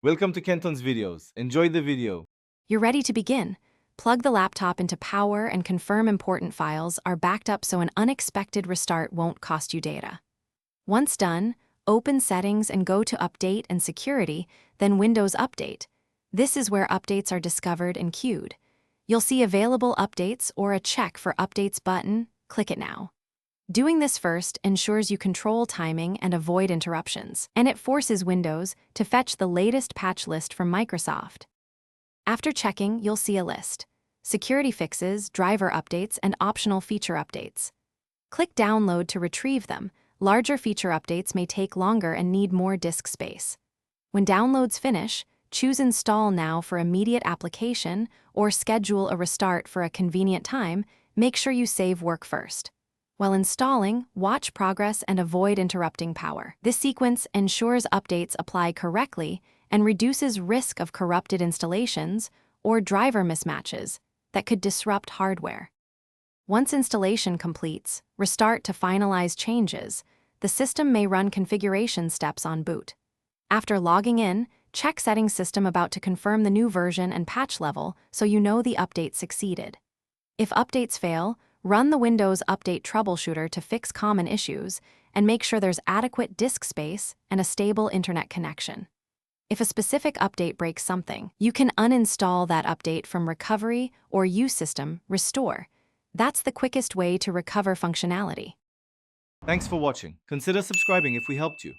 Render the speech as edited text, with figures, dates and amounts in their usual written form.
Welcome to Kenton's videos. Enjoy the video. You're ready to begin. Plug the laptop into power and confirm important files are backed up so an unexpected restart won't cost you data. Once done, open Settings and go to Update and Security, then Windows Update. This is where updates are discovered and queued. You'll see Available Updates or a Check for Updates button. Click it now. Doing this first ensures you control timing and avoid interruptions, and it forces Windows to fetch the latest patch list from Microsoft. After checking, you'll see a list: security fixes, driver updates, and optional feature updates. Click Download to retrieve them. Larger feature updates may take longer and need more disk space. When downloads finish, choose Install Now for immediate application or schedule a restart for a convenient time. Make sure you save work first. While installing, watch progress and avoid interrupting power. This sequence ensures updates apply correctly and reduces risk of corrupted installations or driver mismatches that could disrupt hardware. Once installation completes, restart to finalize changes. The system may run configuration steps on boot. After logging in, check Settings System about to confirm the new version and patch level so you know the update succeeded. If updates fail, run the Windows Update Troubleshooter to fix common issues and make sure there's adequate disk space and a stable internet connection. If a specific update breaks something, you can uninstall that update from Recovery or Use System Restore. That's the quickest way to recover functionality. Thanks for watching. Consider subscribing if we helped you.